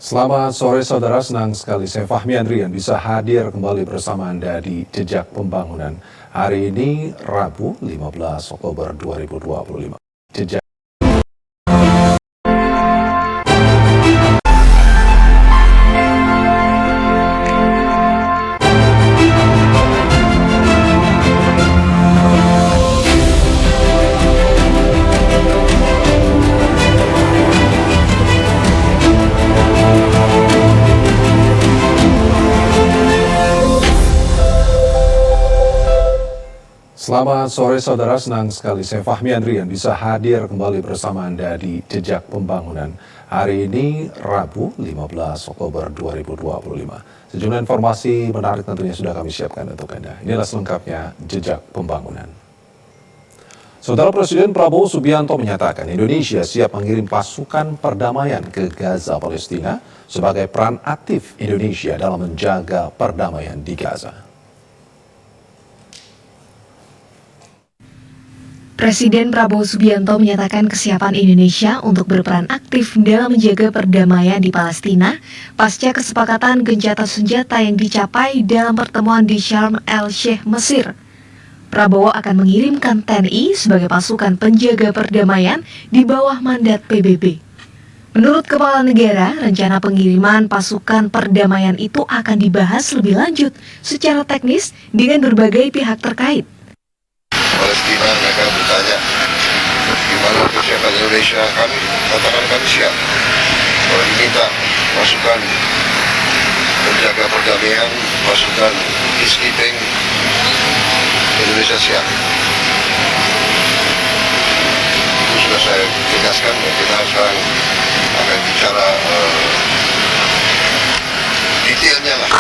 Selamat sore saudara, senang sekali saya Fahmi Andrian bisa hadir kembali bersama Anda di Jejak Pembangunan. Hari ini Rabu 15 Oktober 2025. Jejak Selamat sore saudara, senang sekali saya Fahmi Andrian bisa hadir kembali bersama Anda di Jejak Pembangunan. Hari ini Rabu 15 Oktober 2025. Sejumlah informasi menarik tentunya sudah kami siapkan untuk Anda. Inilah selengkapnya Jejak Pembangunan. Saudara Presiden Prabowo Subianto menyatakan Indonesia siap mengirim pasukan perdamaian ke Gaza, Palestina sebagai peran aktif Indonesia dalam menjaga perdamaian di Gaza. Presiden Prabowo Subianto menyatakan kesiapan Indonesia untuk berperan aktif dalam menjaga perdamaian di Palestina pasca kesepakatan gencatan senjata yang dicapai dalam pertemuan di Sharm el-Sheikh, Mesir. Prabowo akan mengirimkan TNI sebagai pasukan penjaga perdamaian di bawah mandat PBB. Menurut Kepala Negara, rencana pengiriman pasukan perdamaian itu akan dibahas lebih lanjut secara teknis dengan berbagai pihak terkait. Palestina mereka bertanya gimana kesiapan Indonesia, kami katakan kami siap. Kalau diminta pasukan penjaga perdamaian, pasukan peacekeeping, Indonesia siap. Itu sudah saya tegaskan dan kita sekarang akan bicara detailnya lah.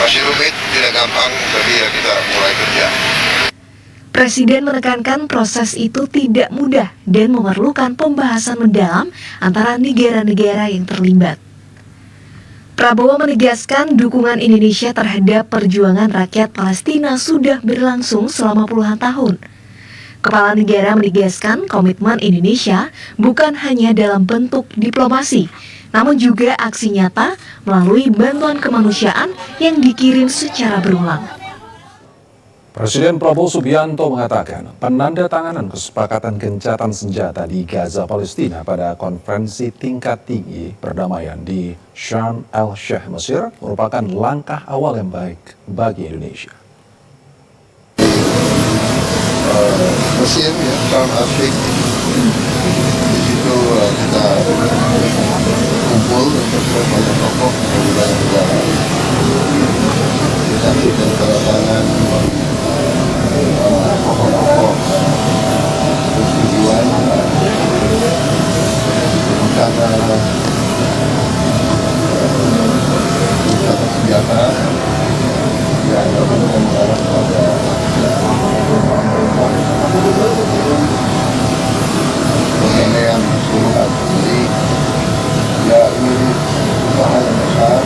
Masih rumit, tidak gampang, tapi ya kita mulai kerja. Presiden menekankan proses itu tidak mudah dan memerlukan pembahasan mendalam antara negara-negara yang terlibat. Prabowo menegaskan dukungan Indonesia terhadap perjuangan rakyat Palestina sudah berlangsung selama puluhan tahun. Kepala negara menegaskan komitmen Indonesia bukan hanya dalam bentuk diplomasi, namun juga aksi nyata melalui bantuan kemanusiaan yang dikirim secara berulang. Presiden Prabowo Subianto mengatakan penandatanganan kesepakatan gencatan senjata di Gaza, Palestina pada konferensi tingkat tinggi perdamaian di Sharm el-Sheikh, Mesir merupakan langkah awal yang baik bagi Indonesia. Mesir ya, Sharm el-Sheikh, di situ kita kumpul banyak tokoh dari banyak negara, kita berikan tanda tangan pokok-pokok persetujuan rencana senjata yang mengarah pada perdamaian keseluruhan. Jadi ya ini usaha yang besar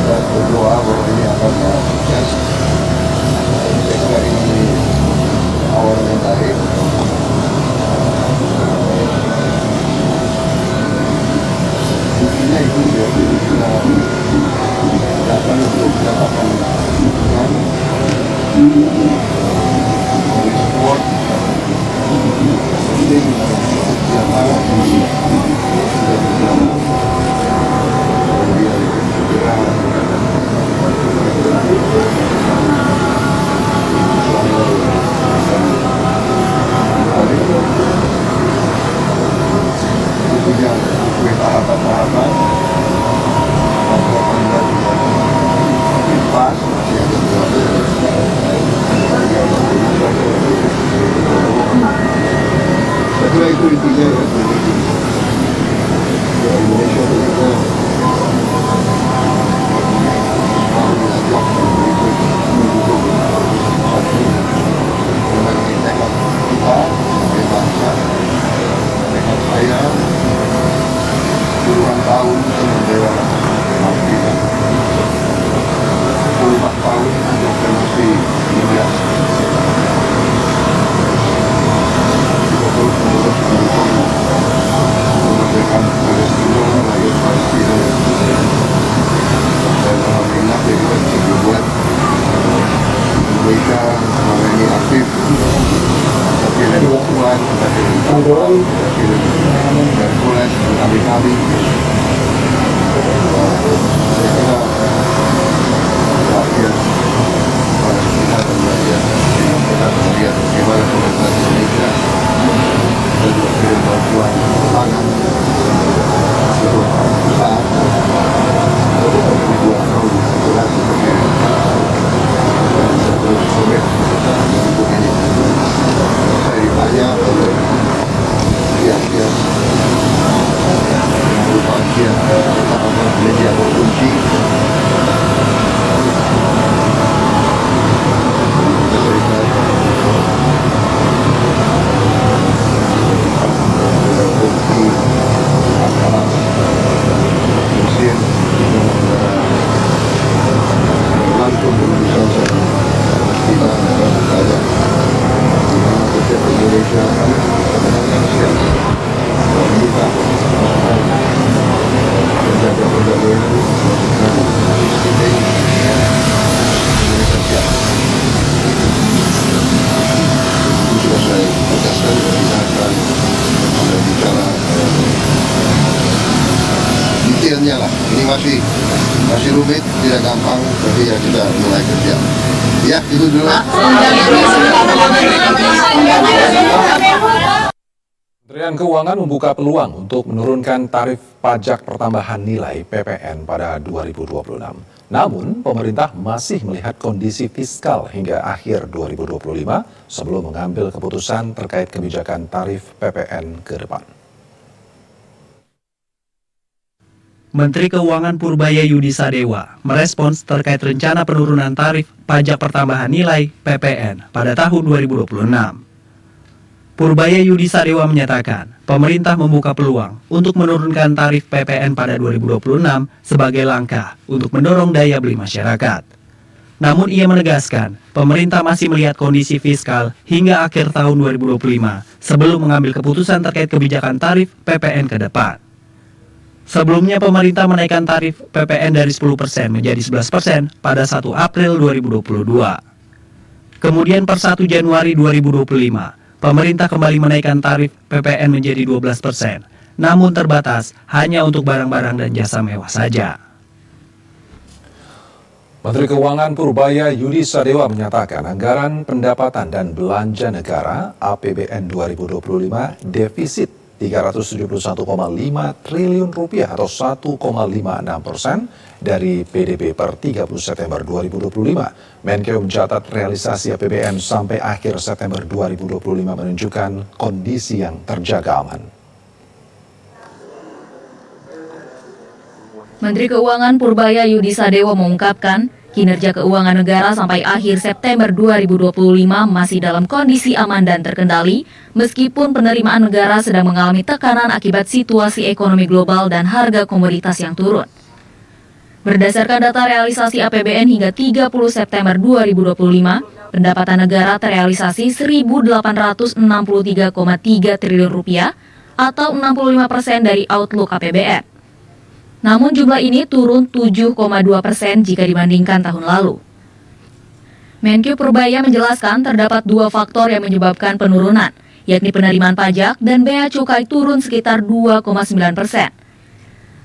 dan berdoa bahwa ini akan sukses. Saya kira ini awal yang baik. Intinya itu ya, kita datang untuk mendapatkan dukungan, support, penting yang harus sudah berjalan. Kemudian segera punya tahapan-tahapan pas yang saya kira itu intinya ya. Indonesia ternyata diajak mendukung satu dengan tekad kita sebagai bangsa, tekad saya puluhan tahun membela Palestina, 4 tahun untuk demokrasi India. Kita terus menerus mendukung kemerdekaan Palestina Hercules berkali-kali. Saya kira belajar pada kita dan belajar kita melihat bagaimana pemerintah Indonesia dan berkirim bantuan pangan sebuah perusahaan dari 2 tahun setelah berkirim dan terus komit untuk ini. Saya ditanya oleh pihak-pihak yang merupakan pihak media kunci detailnya lah. Ini masih rumit, tidak gampang, tapi ya kita mulai kerja. Ya, itu dulu. Kementerian Keuangan membuka peluang untuk menurunkan tarif pajak pertambahan nilai PPN pada 2026. Namun, pemerintah masih melihat kondisi fiskal hingga akhir 2025 sebelum mengambil keputusan terkait kebijakan tarif PPN ke depan. Menteri Keuangan Purbaya Yudi Sadewa merespons terkait rencana penurunan tarif pajak pertambahan nilai PPN pada tahun 2026. Purbaya Yudi Sadewa menyatakan, pemerintah membuka peluang untuk menurunkan tarif PPN pada 2026 sebagai langkah untuk mendorong daya beli masyarakat. Namun ia menegaskan, pemerintah masih melihat kondisi fiskal hingga akhir tahun 2025 sebelum mengambil keputusan terkait kebijakan tarif PPN ke depan. Sebelumnya pemerintah menaikkan tarif PPN dari 10% menjadi 11% pada 1 April 2022. Kemudian per 1 Januari 2025, pemerintah kembali menaikkan tarif PPN menjadi 12%, namun terbatas hanya untuk barang-barang dan jasa mewah saja. Menteri Keuangan Purbaya Yudi Sadewa menyatakan anggaran pendapatan dan belanja negara APBN 2025 defisit 371,5 triliun rupiah atau 1,56% dari PDB per 30 September 2025. Menkeu mencatat realisasi APBN sampai akhir September 2025 menunjukkan kondisi yang terjaga aman. Menteri Keuangan Purbaya Yudi Sadewa mengungkapkan, kinerja keuangan negara sampai akhir September 2025 masih dalam kondisi aman dan terkendali, meskipun penerimaan negara sedang mengalami tekanan akibat situasi ekonomi global dan harga komoditas yang turun. Berdasarkan data realisasi APBN hingga 30 September 2025, pendapatan negara terrealisasi 1.863,3 triliun rupiah atau 65% dari outlook APBN. Namun jumlah ini turun 7,2% jika dibandingkan tahun lalu. Menkeu Purbaya menjelaskan terdapat 2 faktor yang menyebabkan penurunan, yakni penerimaan pajak dan bea cukai turun sekitar 2,9%.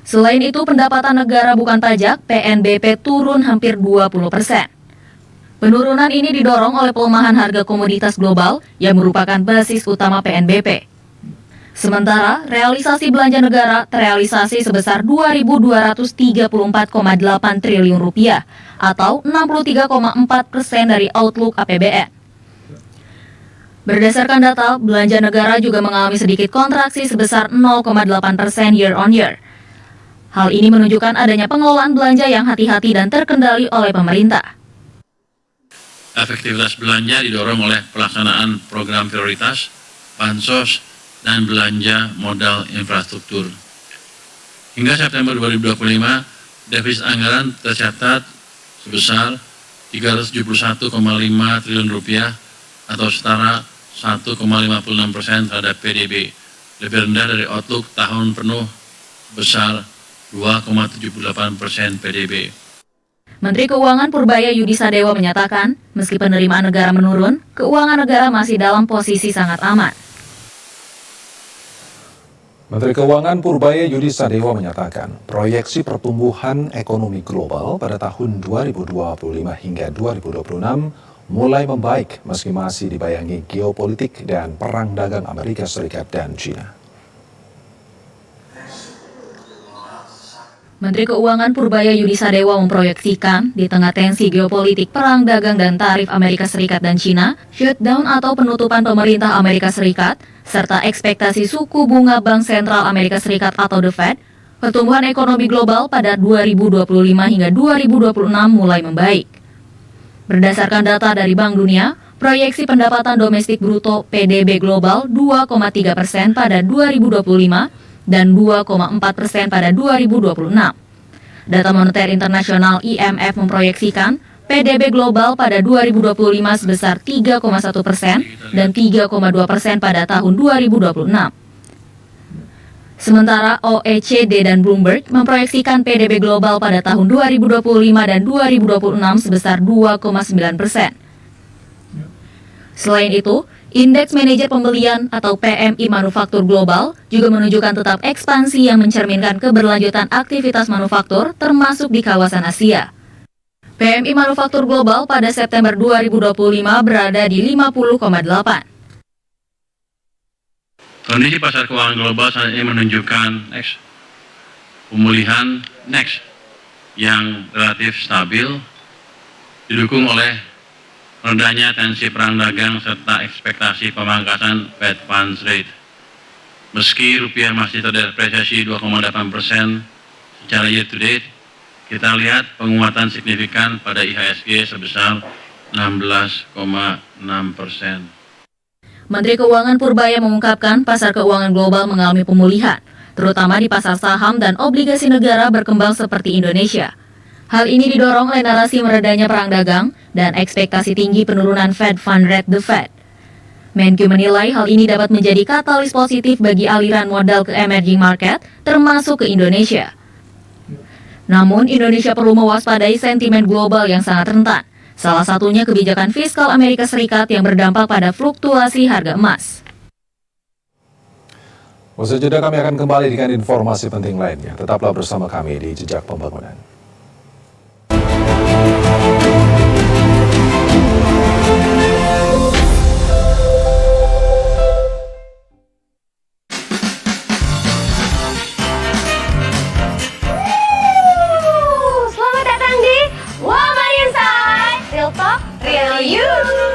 Selain itu, pendapatan negara bukan pajak (PNBP) turun hampir 20%. Penurunan ini didorong oleh pelemahan harga komoditas global yang merupakan basis utama PNBP. Sementara, realisasi belanja negara terrealisasi sebesar 2.234,8 triliun rupiah atau 63,4% dari outlook APBN. Berdasarkan data, belanja negara juga mengalami sedikit kontraksi sebesar 0,8% year on year. Hal ini menunjukkan adanya pengelolaan belanja yang hati-hati dan terkendali oleh pemerintah. Efektivitas belanja didorong oleh pelaksanaan program prioritas, bansos, dan belanja modal infrastruktur. Hingga September 2025, defisit anggaran tercatat sebesar 371,5 triliun rupiah atau setara 1,56% terhadap PDB, lebih rendah dari outlook tahun penuh sebesar 2,78% PDB. Menteri Keuangan Purbaya Yudi Sadewa menyatakan, meski penerimaan negara menurun, keuangan negara masih dalam posisi sangat aman. Menteri Keuangan Purbaya Yudi Sadewa menyatakan proyeksi pertumbuhan ekonomi global pada tahun 2025 hingga 2026 mulai membaik meski masih dibayangi geopolitik dan perang dagang Amerika Serikat dan China. Menteri Keuangan Purbaya Yudi Sadewa memproyeksikan di tengah tensi geopolitik perang dagang dan tarif Amerika Serikat dan China, shutdown atau penutupan pemerintah Amerika Serikat, serta ekspektasi suku bunga Bank Sentral Amerika Serikat atau The Fed, pertumbuhan ekonomi global pada 2025 hingga 2026 mulai membaik. Berdasarkan data dari Bank Dunia, proyeksi pendapatan domestik bruto PDB global 2,3% pada 2025 dan 2,4% pada 2026. Data Moneter Internasional IMF memproyeksikan PDB global pada 2025 sebesar 3,1% dan 3,2% pada tahun 2026. Sementara OECD dan Bloomberg memproyeksikan PDB global pada tahun 2025 dan 2026 sebesar 2,9%. Selain itu, Indeks Manajer Pembelian atau PMI Manufaktur Global juga menunjukkan tetap ekspansi yang mencerminkan keberlanjutan aktivitas manufaktur termasuk di kawasan Asia. PMI Manufaktur Global pada September 2025 berada di 50,8. Kondisi pasar keuangan global saat ini menunjukkan pemulihan yang relatif stabil, didukung oleh rendahnya tensi perang dagang serta ekspektasi pemangkasan Fed Funds Rate. Meski rupiah masih terdepresiasi 2,8% secara year to date, kita lihat penguatan signifikan pada IHSG sebesar 16,6%. Menteri Keuangan Purbaya mengungkapkan pasar keuangan global mengalami pemulihan, terutama di pasar saham dan obligasi negara berkembang seperti Indonesia. Hal ini didorong oleh narasi meredanya perang dagang dan ekspektasi tinggi penurunan Fed Fund Rate The Fed. Menkyu menilai hal ini dapat menjadi katalis positif bagi aliran modal ke emerging market, termasuk ke Indonesia. Namun, Indonesia perlu mewaspadai sentimen global yang sangat rentan. Salah satunya kebijakan fiskal Amerika Serikat yang berdampak pada fluktuasi harga emas. Usai jeda kami akan kembali dengan informasi penting lainnya. Tetaplah bersama kami di Jejak Pembangunan.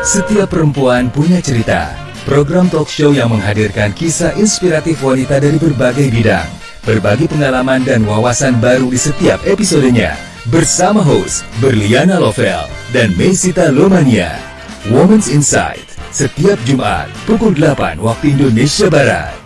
Setiap perempuan punya cerita. Program talk show yang menghadirkan kisah inspiratif wanita dari berbagai bidang. Berbagi pengalaman dan wawasan baru di setiap episodenya. Bersama host Berliana Lovel dan Mesita Lomania. Women's Insight. Setiap Jumat pukul 8 waktu Indonesia Barat.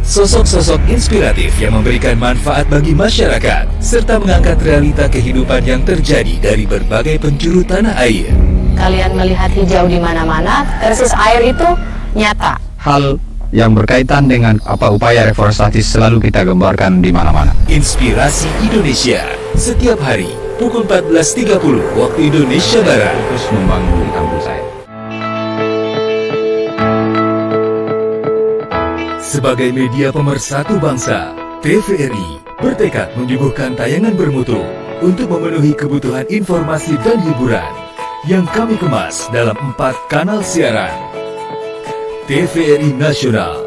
Sosok-sosok inspiratif yang memberikan manfaat bagi masyarakat, serta mengangkat realita kehidupan yang terjadi dari berbagai penjuru tanah air. Kalian melihat hijau di mana-mana, krisis air itu nyata. Hal yang berkaitan dengan upaya reforestasi selalu kita gambarkan di mana-mana. Inspirasi Indonesia, setiap hari pukul 14.30 waktu Indonesia Barat. Terus membangun di kampung saya. Sebagai media pemersatu bangsa, TVRI bertekad menyuguhkan tayangan bermutu untuk memenuhi kebutuhan informasi dan hiburan yang kami kemas dalam 4 kanal siaran. TVRI Nasional,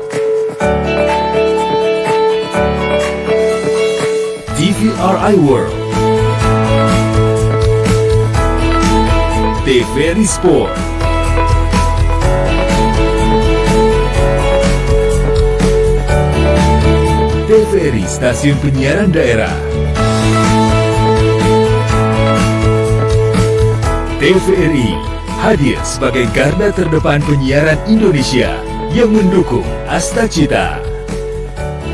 TVRI World, TVRI Sport, TVRI Stasiun Penyiaran Daerah, TVRI hadir sebagai garda terdepan penyiaran Indonesia yang mendukung Asta Cita.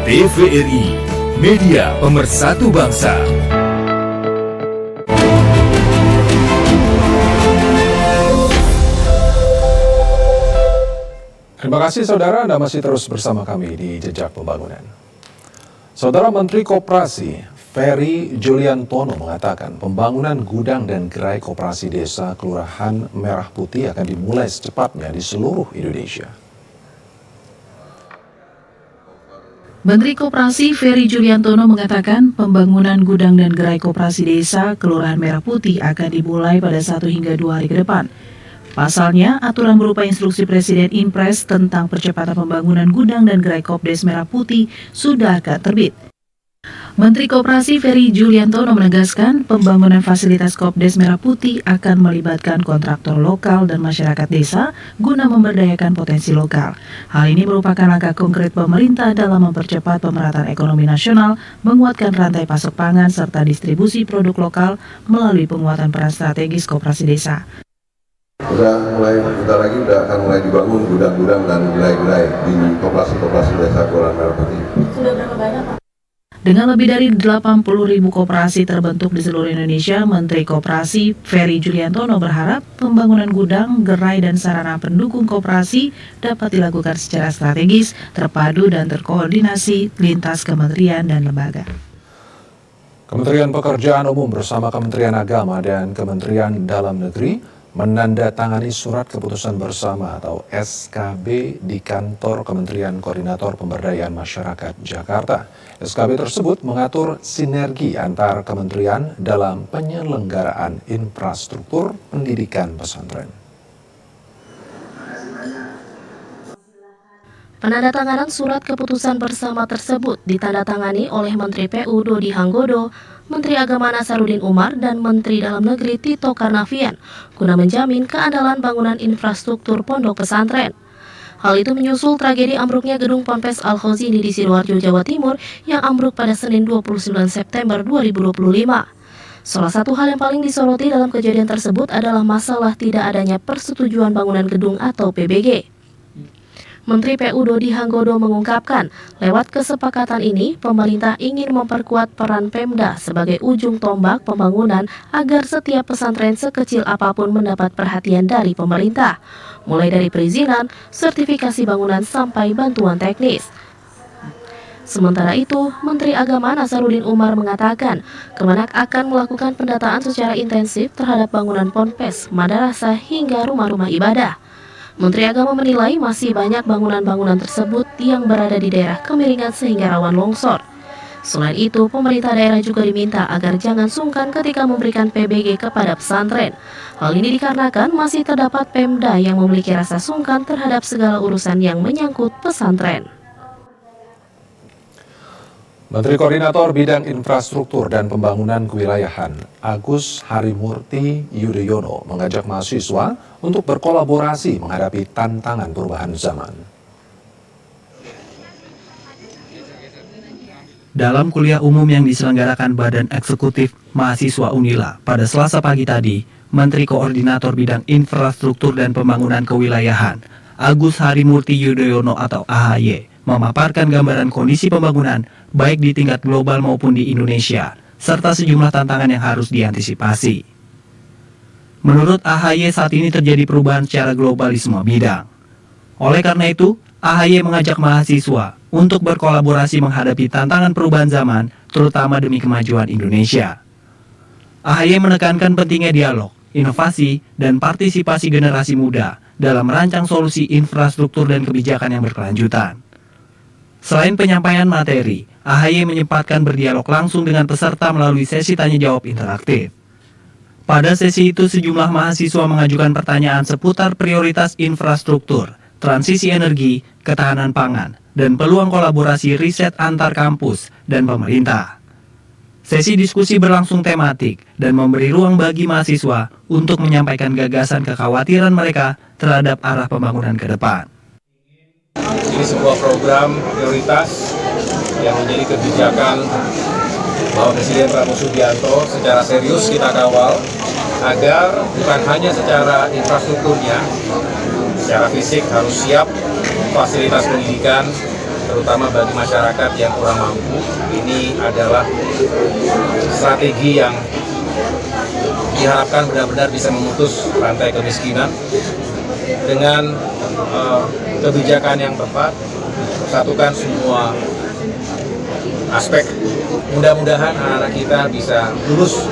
TVRI, media pemersatu bangsa. Terima kasih saudara, Anda masih terus bersama kami di Jejak Pembangunan. Saudara Menteri Koperasi Ferry Juliantono mengatakan pembangunan gudang dan gerai koperasi desa Kelurahan Merah Putih akan dimulai secepatnya di seluruh Indonesia. Menteri Koperasi Ferry Juliantono mengatakan pembangunan gudang dan gerai koperasi desa Kelurahan Merah Putih akan dimulai pada 1 hingga 2 hari ke depan. Pasalnya, aturan berupa instruksi Presiden Impres tentang percepatan pembangunan gudang dan gerai Kopdes Merah Putih sudah akan terbit. Menteri Koperasi Ferry Juliantono menegaskan pembangunan fasilitas Kopdes Merah Putih akan melibatkan kontraktor lokal dan masyarakat desa guna memberdayakan potensi lokal. Hal ini merupakan langkah konkret pemerintah dalam mempercepat pemerataan ekonomi nasional, menguatkan rantai pasok pangan serta distribusi produk lokal melalui penguatan peran strategis koperasi desa. Bentar lagi akan mulai dibangun gudang-gudang dan gerai-gerai di koperasi desa Kelurahan Merah Putih. Sudah berapa banyak, Pak? Dengan lebih dari 80.000 koperasi terbentuk di seluruh Indonesia, Menteri Koperasi Ferry Juliantono berharap pembangunan gudang, gerai, dan sarana pendukung koperasi dapat dilakukan secara strategis, terpadu, dan terkoordinasi lintas kementerian dan lembaga. Kementerian Pekerjaan Umum bersama Kementerian Agama dan Kementerian Dalam Negeri menandatangani surat keputusan bersama atau SKB di kantor Kementerian Koordinator Pemberdayaan Masyarakat Jakarta. SKB tersebut mengatur sinergi antar kementerian dalam penyelenggaraan infrastruktur pendidikan pesantren. Penandatanganan surat keputusan bersama tersebut ditandatangani oleh Menteri PU Dodi Hanggodo, Menteri Agama Nasaruddin Umar, dan Menteri Dalam Negeri Tito Karnavian guna menjamin keandalan bangunan infrastruktur pondok pesantren. Hal itu menyusul tragedi ambruknya gedung Ponpes Al-Khozini di Sidoarjo, Jawa Timur yang ambruk pada Senin 29 September 2025. Salah satu hal yang paling disoroti dalam kejadian tersebut adalah masalah tidak adanya persetujuan bangunan gedung atau PBG. Menteri PU Dodi Hanggodo mengungkapkan, lewat kesepakatan ini, pemerintah ingin memperkuat peran Pemda sebagai ujung tombak pembangunan agar setiap pesantren sekecil apapun mendapat perhatian dari pemerintah, mulai dari perizinan, sertifikasi bangunan, sampai bantuan teknis. Sementara itu, Menteri Agama Nasaruddin Umar mengatakan, Kemenak akan melakukan pendataan secara intensif terhadap bangunan ponpes, madrasah, hingga rumah-rumah ibadah. Menteri Agama menilai masih banyak bangunan-bangunan tersebut yang berada di daerah kemiringan sehingga rawan longsor. Selain itu, pemerintah daerah juga diminta agar jangan sungkan ketika memberikan PBG kepada pesantren. Hal ini dikarenakan masih terdapat Pemda yang memiliki rasa sungkan terhadap segala urusan yang menyangkut pesantren. Menteri Koordinator Bidang Infrastruktur dan Pembangunan Kewilayahan Agus Harimurti Yudhoyono mengajak mahasiswa untuk berkolaborasi menghadapi tantangan perubahan zaman. Dalam kuliah umum yang diselenggarakan Badan Eksekutif Mahasiswa Unila pada Selasa pagi tadi, Menteri Koordinator Bidang Infrastruktur dan Pembangunan Kewilayahan Agus Harimurti Yudhoyono atau AHY memaparkan gambaran kondisi pembangunan baik di tingkat global maupun di Indonesia, serta sejumlah tantangan yang harus diantisipasi. Menurut AHY, saat ini terjadi perubahan secara global di semua bidang. Oleh karena itu, AHY mengajak mahasiswa untuk berkolaborasi menghadapi tantangan perubahan zaman, terutama demi kemajuan Indonesia. AHY menekankan pentingnya dialog, inovasi, dan partisipasi generasi muda dalam merancang solusi infrastruktur dan kebijakan yang berkelanjutan. Selain penyampaian materi, AHY menyempatkan berdialog langsung dengan peserta melalui sesi tanya-jawab interaktif. Pada sesi itu, sejumlah mahasiswa mengajukan pertanyaan seputar prioritas infrastruktur, transisi energi, ketahanan pangan, dan peluang kolaborasi riset antar kampus dan pemerintah. Sesi diskusi berlangsung tematik dan memberi ruang bagi mahasiswa untuk menyampaikan gagasan kekhawatiran mereka terhadap arah pembangunan ke depan. Ini sebuah program prioritas yang menjadi kebijakan Bapak Presiden Prabowo Subianto. Secara serius kita kawal agar bukan hanya secara infrastrukturnya, secara fisik harus siap fasilitas pendidikan, terutama bagi masyarakat yang kurang mampu. Ini adalah strategi yang diharapkan benar-benar bisa memutus rantai kemiskinan dengan kebijakan yang tepat, satukan semua aspek. Mudah-mudahan anak-anak kita bisa lulus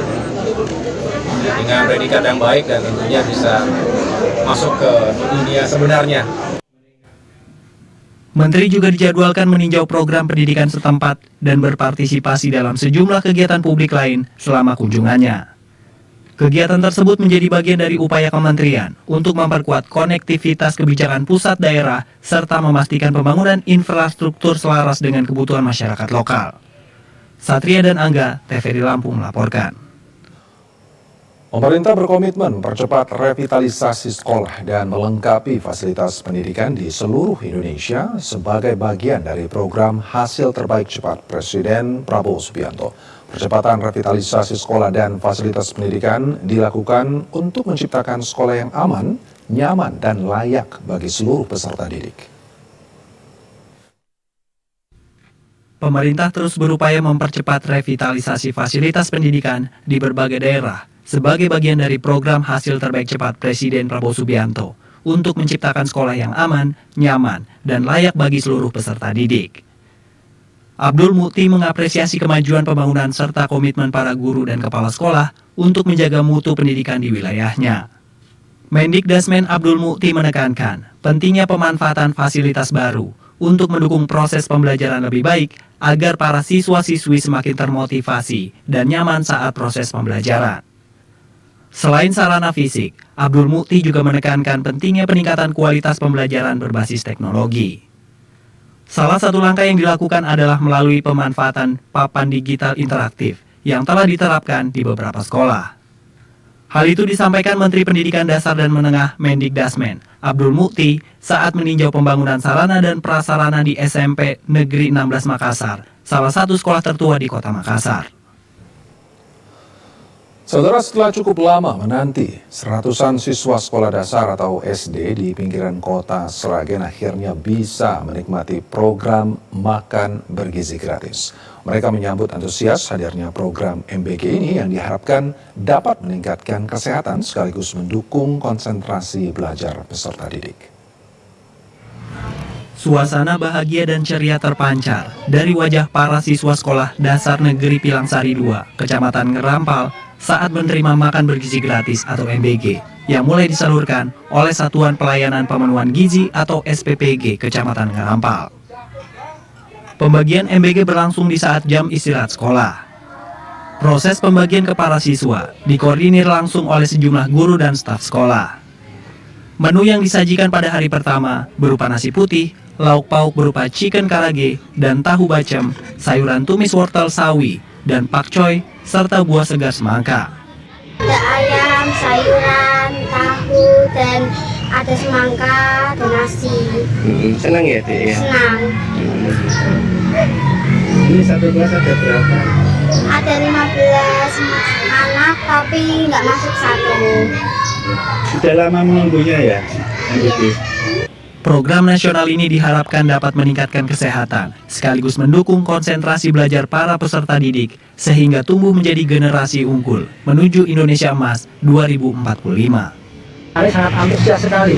dengan predikat yang baik dan tentunya bisa masuk ke dunia sebenarnya. Menteri juga dijadwalkan meninjau program pendidikan setempat dan berpartisipasi dalam sejumlah kegiatan publik lain selama kunjungannya. Kegiatan tersebut menjadi bagian dari upaya kementerian untuk memperkuat konektivitas kebijakan pusat daerah serta memastikan pembangunan infrastruktur selaras dengan kebutuhan masyarakat lokal. Satria dan Angga, TVRI Lampung melaporkan. Pemerintah berkomitmen mempercepat revitalisasi sekolah dan melengkapi fasilitas pendidikan di seluruh Indonesia sebagai bagian dari program Hasil Terbaik Cepat Presiden Prabowo Subianto. Percepatan revitalisasi sekolah dan fasilitas pendidikan dilakukan untuk menciptakan sekolah yang aman, nyaman, dan layak bagi seluruh peserta didik. Pemerintah terus berupaya mempercepat revitalisasi fasilitas pendidikan di berbagai daerah sebagai bagian dari program Hasil Terbaik Cepat Presiden Prabowo Subianto untuk menciptakan sekolah yang aman, nyaman, dan layak bagi seluruh peserta didik. Abdul Mukti mengapresiasi kemajuan pembangunan serta komitmen para guru dan kepala sekolah untuk menjaga mutu pendidikan di wilayahnya. Mendikdasmen Abdul Mukti menekankan pentingnya pemanfaatan fasilitas baru untuk mendukung proses pembelajaran lebih baik agar para siswa-siswi semakin termotivasi dan nyaman saat proses pembelajaran. Selain sarana fisik, Abdul Mukti juga menekankan pentingnya peningkatan kualitas pembelajaran berbasis teknologi. Salah satu langkah yang dilakukan adalah melalui pemanfaatan papan digital interaktif yang telah diterapkan di beberapa sekolah. Hal itu disampaikan Menteri Pendidikan Dasar dan Menengah Mendikdasmen, Abdul Mukti, saat meninjau pembangunan sarana dan prasarana di SMP Negeri 16 Makassar, salah satu sekolah tertua di Kota Makassar. Saudara, setelah cukup lama menanti, seratusan siswa sekolah dasar atau SD di pinggiran kota Sragen akhirnya bisa menikmati program makan bergizi gratis. Mereka menyambut antusias hadirnya program MBG ini yang diharapkan dapat meningkatkan kesehatan sekaligus mendukung konsentrasi belajar peserta didik. Suasana bahagia dan ceria terpancar dari wajah para siswa sekolah dasar negeri Pilangsari 2, Kecamatan Ngerampal, saat menerima makan bergizi gratis atau MBG yang mulai disalurkan oleh Satuan Pelayanan Pemenuhan Gizi atau SPPG Kecamatan Ngerampal. Pembagian MBG berlangsung di saat jam istirahat sekolah. Proses pembagian ke para siswa dikoordinir langsung oleh sejumlah guru dan staf sekolah. Menu yang disajikan pada hari pertama berupa nasi putih, lauk pauk berupa chicken karage dan tahu bacem, sayuran tumis wortel sawi, dan pakcoy, serta buah segar semangka. Ada ayam, sayuran, tahu, dan ada semangka, dan nasi. Senang ya, Dek? Ya? Senang. Ini satu kelas ada berapa? Ada 15 anak, tapi nggak masuk satu. Sudah lama menunggunya ya? Program nasional ini diharapkan dapat meningkatkan kesehatan, sekaligus mendukung konsentrasi belajar para peserta didik, sehingga tumbuh menjadi generasi unggul menuju Indonesia Emas 2045. Saya sangat antusias sekali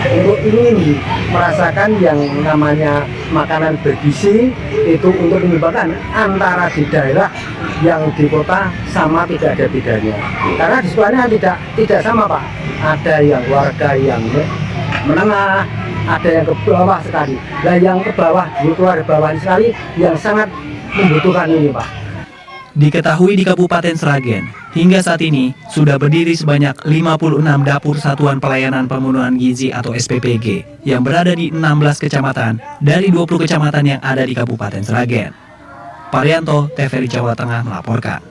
untuk ingin merasakan yang namanya makanan bergizi itu untuk menyeimbangkan antara di daerah yang di kota sama tidak ada bedanya. Karena di sekolahnya tidak sama Pak. Ada yang warga yang menengah, ada yang ke bawah sekali. Nah yang ke bawah, di keluarga bawah sekali yang sangat membutuhkan ini Pak. Diketahui di Kabupaten Sragen, hingga saat ini sudah berdiri sebanyak 56 dapur Satuan Pelayanan Pemenuhan Gizi atau SPPG yang berada di 16 kecamatan dari 20 kecamatan yang ada di Kabupaten Sragen. Parianto, TVRI Jawa Tengah melaporkan.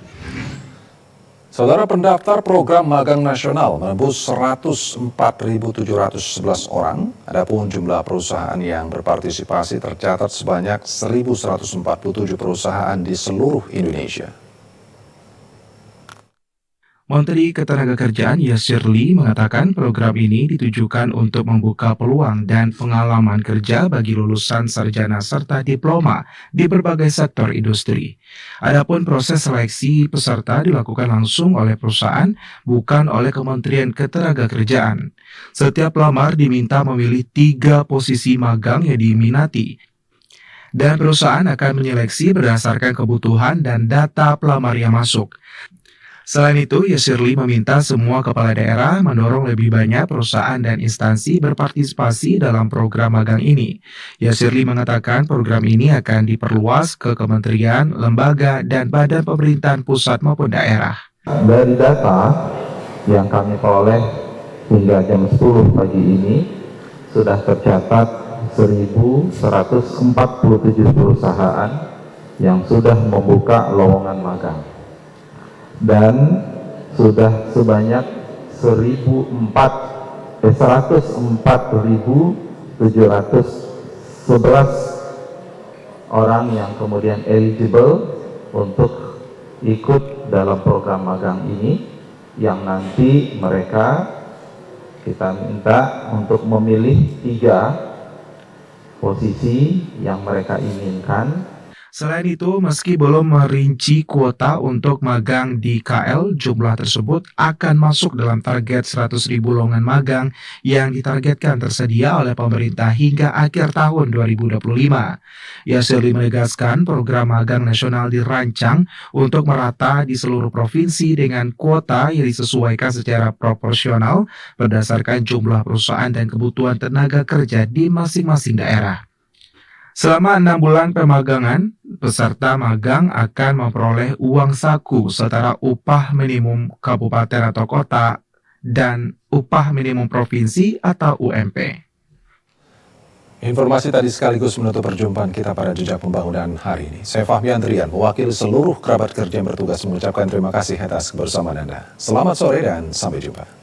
Saudara, pendaftar program magang nasional menembus 104.711 orang. Adapun jumlah perusahaan yang berpartisipasi tercatat sebanyak 1.147 perusahaan di seluruh Indonesia. Menteri Ketenagakerjaan Yasir Lee mengatakan program ini ditujukan untuk membuka peluang dan pengalaman kerja bagi lulusan sarjana serta diploma di berbagai sektor industri. Adapun proses seleksi peserta dilakukan langsung oleh perusahaan, bukan oleh Kementerian Ketenagakerjaan. Setiap pelamar diminta memilih 3 posisi magang yang diminati. dan perusahaan akan menyeleksi berdasarkan kebutuhan dan data pelamar yang masuk. Selain itu, Yasirli meminta semua kepala daerah mendorong lebih banyak perusahaan dan instansi berpartisipasi dalam program magang ini. Yasirli mengatakan program ini akan diperluas ke kementerian, lembaga, dan badan pemerintahan pusat maupun daerah. Dari data yang kami peroleh hingga jam 10 pagi ini, sudah tercatat 1.147 perusahaan yang sudah membuka lowongan magang. Dan sudah sebanyak 104.711 orang yang kemudian eligible untuk ikut dalam program magang ini, yang nanti mereka kita minta untuk memilih 3 posisi yang mereka inginkan. Selain itu, meski belum merinci kuota untuk magang di KL, jumlah tersebut akan masuk dalam target 100.000 lowongan magang yang ditargetkan tersedia oleh pemerintah hingga akhir tahun 2025. Yasirli menegaskan program magang nasional dirancang untuk merata di seluruh provinsi dengan kuota yang disesuaikan secara proporsional berdasarkan jumlah perusahaan dan kebutuhan tenaga kerja di masing-masing daerah. Selama 6 bulan pemagangan, peserta magang akan memperoleh uang saku setara upah minimum kabupaten atau kota dan upah minimum provinsi atau UMP. Informasi tadi sekaligus menutup perjumpaan kita pada Jejak Pembangunan hari ini. Saya Fahmi Andrian, mewakili seluruh kerabat kerja yang bertugas mengucapkan terima kasih atas kebersamaan Anda. Selamat sore dan sampai jumpa.